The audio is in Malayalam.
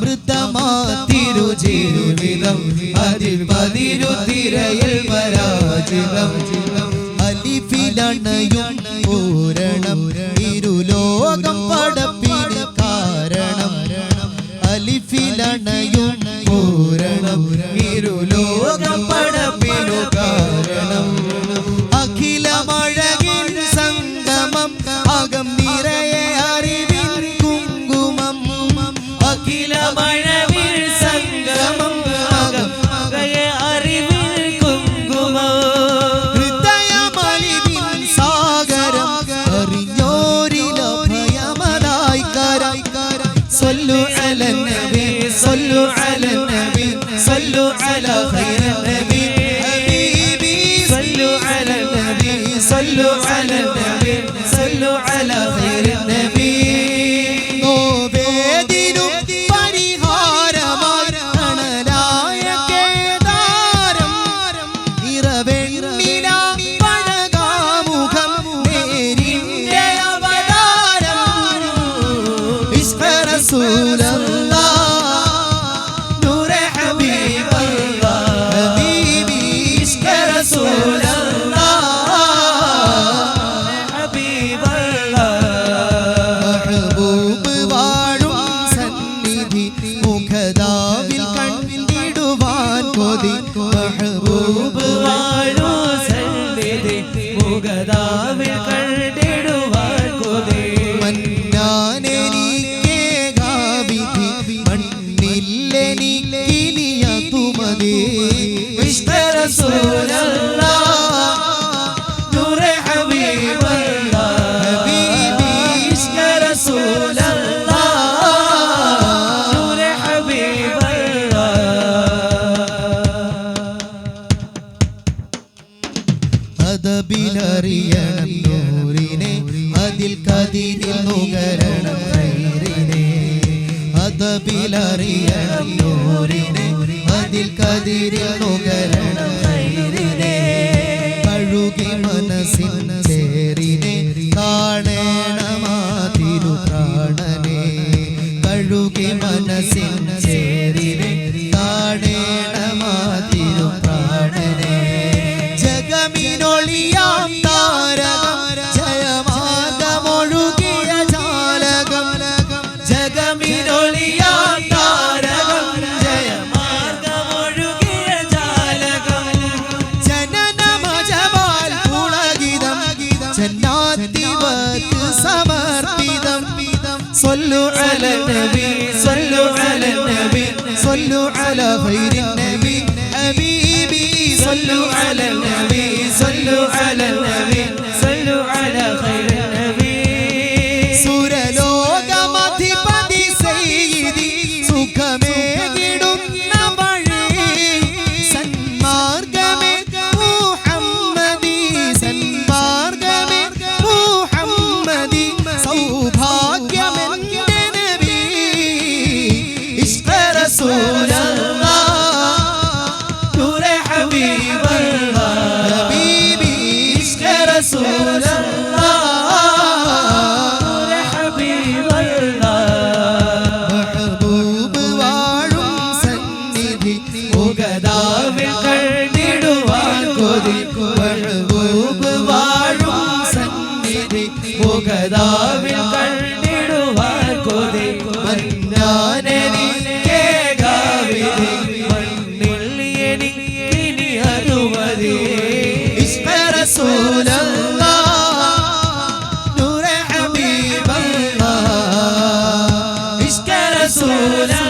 അമൃതമാതിരു ജീവിതം അതിൽ പതിരു തിരയിൽ പരാജിതം അലിഫിലണയും പൂരണം ഇരുലോകം പടപ്പിന് കാരണം അലിഫിലണയും പൂരണം ഇരുലോകം പടപ്പിനു കാരണം അഖിലമഴകിൻ സംഗമം അകം നിറയെ അറിവിൻ കുങ്കുമം അഖിലമഴകിൻ സംഗമം അകം നിറയെ അറിവിൻ കുങ്കുമം ഹൃദയമലിവിൻ സാഗരം അറിഞ്ഞോരിലഭയമതായി കരം സല്ലു അലൻ നബി സല്ലു അലൻ നബി സല്ലു അലാ ഖൈറൻ നബി ഹബീബി സല്ലു അലൻ നബി സല്ലു അലൻ നബി സല്ലു അലാ ഖൈറൻ നബി നോവേദിനും പരിഹാരമായി തണലായ കേദാരം ഇറവെണ്ണില പഴകാമുഖം നേരിന്റെ അവതാരം ഇശ്ഖ റസൂലല്ലാഹ് നൂറെ ഹബീബല്ലാഹ് ഹബീബി ഇശ്ഖ റസൂലല്ലാഹ് ഹബീബല്ലാഹ് മഹബൂബ് വാഴും സന്നിധി മുഖദാവിൽ കണ്ടിടുവാൻ കൊതി മഹബൂബ് വാഴും സന്നിധി മുഖദാവിൽ കണ്ടിടുവാൻ കൊതി മന്നാനെനിക്കേകാവിധി മണ്ണില്ലെനിക്കിനിയതുമതി ഇശ്ഖ റസൂലല്ലാഹ് നൂറെ ഹബീബല്ലാഹ് ഹബീബി ഇശ്ഖ റസൂലല്ലാഹ് നൂറെ ഹബീബല്ലാഹ് അദബിലറിയണം നൂറിനെ അതിൽ കതിരിൽ നുകരണം ഖൈറിനെ അദബിലറിയണം നൂറിനെ അതിൽ കതിരിൽ നുകരണം ഖൈറിനെ കഴുകി മനസ്സിൻ ചേരിനെ കാണേണമാതിരു പ്രാണനെ കഴുകി മനസ്സിൻ ചേരിനെ കാണേണമാതിരു പ്രാണനെ ജഗമിനൊളിയാം താരകം ജയമാർഗമൊഴുകിയ ജാലകം ജഗമിനൊളിയാം താരകം ജയമാർഗമൊഴുകിയ ജാലകം ജനനമജപാൽ പുളകിതം ജന്നാത്തിവർക്ക് സമർപ്പിതം സല്ലു അലൻ നബി സല്ലു അലൻ നബി സല്ലു അലാ ഖൈറിൻ നബി ഹബീബി സല്ലു അലൻ നബി സല്ലു അലൻ നബി സല്ലു അലാ ഖൈറിൻ നബി സുരലോകമധിപതി സയ്യിദി സുഖമേകിടുന്ന വഴി സന്മാർഗമേ മുഹമ്മദി സന്മാർഗമേ മുഹമ്മദി സൗഭാഗ്യമെന്റെ നബി ഇശ്ഖ റസൂലല്ലാഹ് നൂറെ ഹബീബല്ലാഹ് ഹബീബി ഇശ്ഖ റസൂലല്ലാഹ് നൂറെ ഹബീബല്ലാഹ് മഹബൂബ് വാഴും സന്നിധി മുഖദാവിൽ കണ്ടിടുവാൻ കൊതി മഹബൂബ് വാഴും സന്നിധി മുഖദാവിൽ കണ്ടിടുവാൻ കൊതി മന്നാനെനിക്കേകാവിധി മണ്ണിൽ എനിക്കിനി അതുമതി ഇശ്ഖ റസൂലല്ലാഹ് നൂറെ ഹബീബല്ലാഹ് ഇശ്ഖ റസൂലല്ലാഹ്